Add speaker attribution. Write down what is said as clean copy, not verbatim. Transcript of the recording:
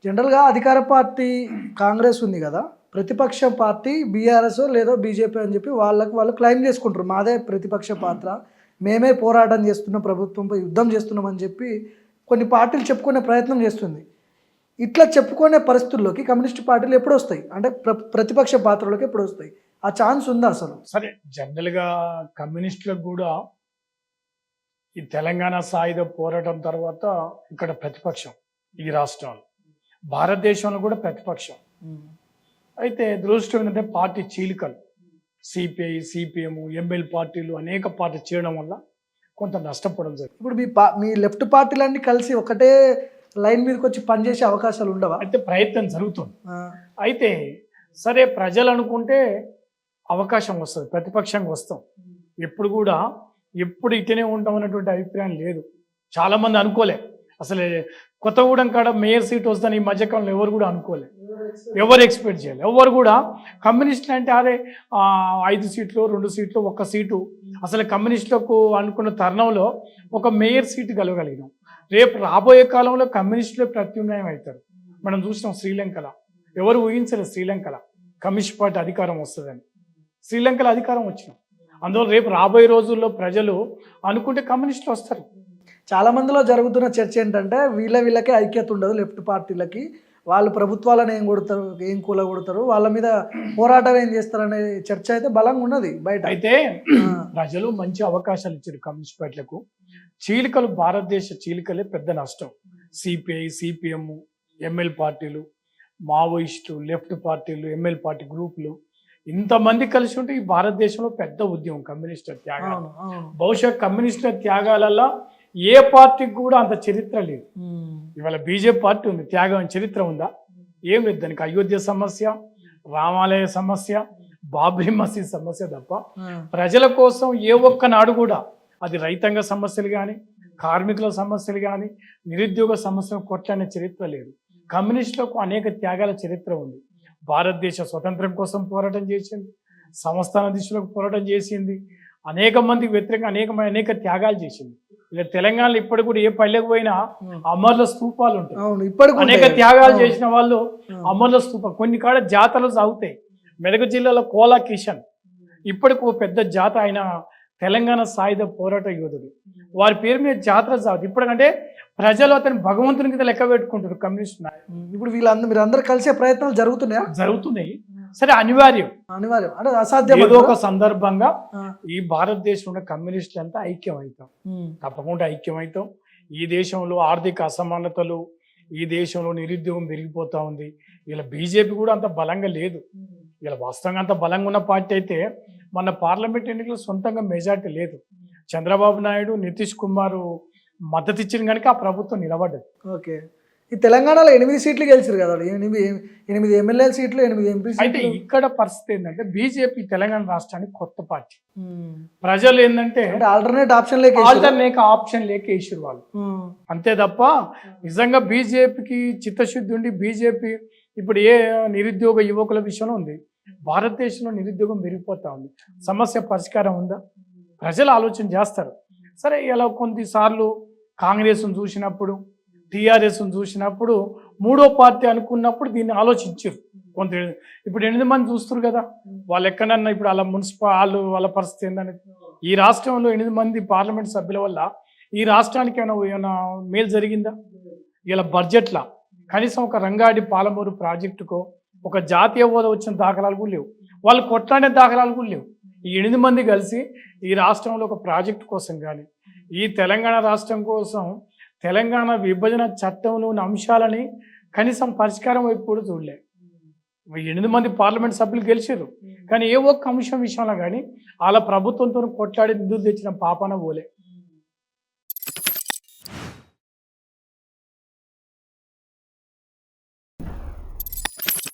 Speaker 1: జనరల్‌గా అధికార పార్టీ కాంగ్రెస్ ఉంది గదా! ప్రతిపక్ష పార్టీ బీఆర్ఎస్ లేదా బీజేపీ అని చెప్పి వాళ్ళు క్లెయిమ్ చేసుకుంటారు. మాదే ప్రతిపక్ష పాత్ర. మేమే పోరాటం చేస్తున్నాం, ప్రభుత్వంపై యుద్ధం చేస్తున్నాం అని చెప్పి కొన్ని పార్టీలు చెప్పుకునే ప్రయత్నం చేస్తుంది. ఇట్లా చెప్పుకునే పరిస్థితుల్లోకి కమ్యూనిస్ట్ పార్టీలు ఎప్పుడొస్తాయి? అంటే ప్రతిపక్ష పాత్రలోకి ఎప్పుడొస్తాయి? ఆ ఛాన్స్ ఉందా అసలు?
Speaker 2: సరే, జనరల్‌గా కమ్యూనిస్టులకు గూడా ఈ తెలంగాణ సాయుధ పోరాటం తర్వాత ఇక్కడ ప్రతిపక్షం ఈ రాష్ట్రాలు. భారతదేశంలో కూడా ప్రతిపక్షం. అయితే దురదృష్టం ఏంటంటే పార్టీ చీలికలు సిపిఐ, సిపిఎం, ఎంఎల్ పార్టీలు అనేక పార్టీ చేయడం వల్ల కొంత నష్టపోవడం జరిగింది.
Speaker 1: ఇప్పుడు మీ లెఫ్ట్ పార్టీలన్నీ కలిసి ఒకటే లైన్ మీదకి వచ్చి పనిచేసే అవకాశాలు ఉండవా?
Speaker 2: అయితే ప్రయత్నం జరుగుతుంది. అయితే సరే, ప్రజలు అనుకుంటే అవకాశం వస్తుంది, ప్రతిపక్షంగా వస్తాం. ఎప్పుడు ఇటనే ఉంటాం అన్నటువంటి అభిప్రాయం లేదు. చాలామంది అనుకోలే, అసలు కొత్తగూడెం కాడ మేయర్ సీట్ వస్తుందని ఈ మధ్యకాలంలో ఎవరు కూడా అనుకోలే, ఎవరు ఎక్స్పెక్ట్ చేయాలి. ఎవరు కూడా కమ్యూనిస్టులు అంటే అదే 5 సీట్లు, 2 సీట్లు, 1 సీటు, అసలు కమ్యూనిస్టులకు అనుకున్న తరుణంలో ఒక మేయర్ సీటు కలగలిగినాం. రేపు రాబోయే కాలంలో కమ్యూనిస్టులే ప్రత్యామ్నాయం అవుతారు. మనం చూసినాం శ్రీలంకలో, ఎవరు ఊహించలేదు శ్రీలంకలో కమ్యూనిస్ట్ పార్టీ అధికారం వస్తుందని. శ్రీలంకలో అధికారం వచ్చినాం. అందువల్ల రేపు రాబోయే రోజుల్లో ప్రజలు అనుకుంటే కమ్యూనిస్టులు వస్తారు.
Speaker 1: చాలా మందిలో జరుగుతున్న చర్చ ఏంటంటే వీళ్ళకే ఐక్యత ఉండదు, లెఫ్ట్ పార్టీలకి. వాళ్ళు ప్రభుత్వాలను ఏం కూలగొడతారు, వాళ్ళ మీద పోరాటం ఏం చేస్తారనే చర్చ అయితే బలంగా ఉన్నది బయట.
Speaker 2: అయితే ప్రజలు మంచి అవకాశాలు ఇచ్చారు కమ్యూనిస్ట్ పార్టీలకు. చీలికలు, భారతదేశ చీలికలే పెద్ద నష్టం. సిపిఐ, సిపిఎం, ఎంఎల్ పార్టీలు, మావోయిస్టులు, లెఫ్ట్ పార్టీలు, ఎంఎల్ పార్టీ గ్రూపులు, ఇంతమంది కలిసి ఉంటే ఈ భారతదేశంలో పెద్ద ఉద్యమం కమ్యూనిస్టుల త్యాగాలు. బహుశా కమ్యూనిస్టుల త్యాగాలలో ఏ పార్టీకి కూడా అంత చరిత్ర లేదు. ఇవాళ బీజేపీ పార్టీ ఉంది, త్యాగం చరిత్ర ఉందా? ఏం లేదు. దానికి అయోధ్య సమస్య, రామాలయ సమస్య, బాబ్రీ మసీద్ సమస్య తప్ప ప్రజల కోసం ఏ ఒక్కనాడు కూడా అది రైతాంగ సమస్యలు కానీ, కార్మికుల సమస్యలు కానీ, నిరుద్యోగ సమస్యలు కొట్లాడిన చరిత్ర లేదు. కమ్యూనిస్టులకు అనేక త్యాగాల చరిత్ర ఉంది. భారతదేశ స్వతంత్రం కోసం పోరాటం చేసింది, సంస్థాన దిశలకు పోరాటం చేసింది, అనేక మందికి వ్యతిరేకంగా అనేక త్యాగాలు చేసింది. ఇలా తెలంగాణలో ఇప్పటికి కూడా ఏ పల్లెకు పోయినా అమరుల స్తూపాలు ఉంటాయి. అనేక త్యాగాలు చేసిన వాళ్ళు అమరుల స్తూపం. కొన్ని కాడ జాతరలు సాగుతాయి. మెదక్ జిల్లాలో కోలా కిషన్ ఇప్పటికి ఓ పెద్ద జాత, ఆయన తెలంగాణ సాయుధ పోరాట యోధుడు. వారి పేరు మీద జాతర సాగుతుంది. ఇప్పటికంటే ప్రజలు అతను భగవంతుని కింద లెక్క పెట్టుకుంటారు కమ్యూనిస్ట్ నాయకులు.
Speaker 1: ఇప్పుడు మీరందరూ కలిసే ప్రయత్నాలు
Speaker 2: జరుగుతున్నాయి. సరే, అనివార్యం
Speaker 1: అంటే అసాధ్యం.
Speaker 2: ఏదో ఒక సందర్భంగా ఈ భారతదేశంలో కమ్యూనిస్టులు అంతా ఐక్యం అవుతాం, తప్పకుండా ఐక్యం అవుతాం. ఈ దేశంలో ఆర్థిక అసమానతలు, ఈ దేశంలో నిరుద్యోగం పెరిగిపోతా ఉంది. ఇలా బీజేపీ కూడా అంత బలంగా లేదు. ఇలా వాస్తవంగా అంత బలంగా ఉన్న పార్టీ అయితే మన పార్లమెంట్ ఎన్నికలు సొంతంగా మెజార్టీ లేదు. చంద్రబాబు నాయుడు, నితీష్ కుమార్ మద్దతు ఇచ్చిన కనుక ఆ ప్రభుత్వం నిలబడ్డది.
Speaker 1: ఓకే, ఈ తెలంగాణలో 8 సీట్లు గెలిచారు కదా, 8 ఎమ్మెల్యే సీట్లు, 8 ఎంపీ సీట్లు.
Speaker 2: అయితే ఇక్కడ పరిస్థితి ఏంటంటే బీజేపీ తెలంగాణ రాష్ట్రానికి కొత్త పార్టీ. ప్రజలు ఏంటంటే
Speaker 1: ఆల్టర్నేట్ ఆప్షన్
Speaker 2: లేక వేసారు వాళ్ళు, అంతే తప్ప నిజంగా బీజేపీకి చిత్తశుద్ధి ఉండి బీజేపీ ఇప్పుడు ఏ నిరుద్యోగ యువకుల విషయంలో ఉంది. భారతదేశంలో నిరుద్యోగం పెరిగిపోతా ఉంది. సమస్య పరిష్కారం ఉందా? ప్రజలు ఆలోచన చేస్తారు. సరే, ఇలా కొన్నిసార్లు కాంగ్రెస్ను చూసినప్పుడు, టీఆర్ఎస్ను చూసినప్పుడు, మూడో పార్టీ అనుకున్నప్పుడు దీన్ని ఆలోచించారు కొంత. ఇప్పుడు 8 మంది చూస్తారు కదా, వాళ్ళు ఎక్కడన్నా ఇప్పుడు అలా వాళ్ళ పరిస్థితి ఏంటంటే, ఈ రాష్ట్రంలో 8 మంది పార్లమెంట్ సభ్యుల వల్ల ఈ రాష్ట్రానికి ఏమైనా మేలు జరిగిందా? ఇలా బడ్జెట్లా కనీసం ఒక రంగాడి పాలమూరు ప్రాజెక్టుకో ఒక జాతీయ హోదా వచ్చిన దాఖలాలు కూడా లేవు. వాళ్ళు కొట్లాడే దాఖలాలు కూడా లేవు. ఈ 8 మంది కలిసి ఈ రాష్ట్రంలో ఒక ప్రాజెక్టు కోసం కానీ, ఈ తెలంగాణ రాష్ట్రం కోసం తెలంగాణ విభజన చట్టంలో ఉన్న అంశాలని కనీసం పరిష్కారం వైపు కూడా చూడలే. 8 మంది పార్లమెంట్ సభ్యులు గెలిచారు, కానీ ఏ ఒక్క అంశం విషయంలో కానీ వాళ్ళ ప్రభుత్వంతో కొట్లాడి నిధులు తెచ్చిన పాపన పోలే.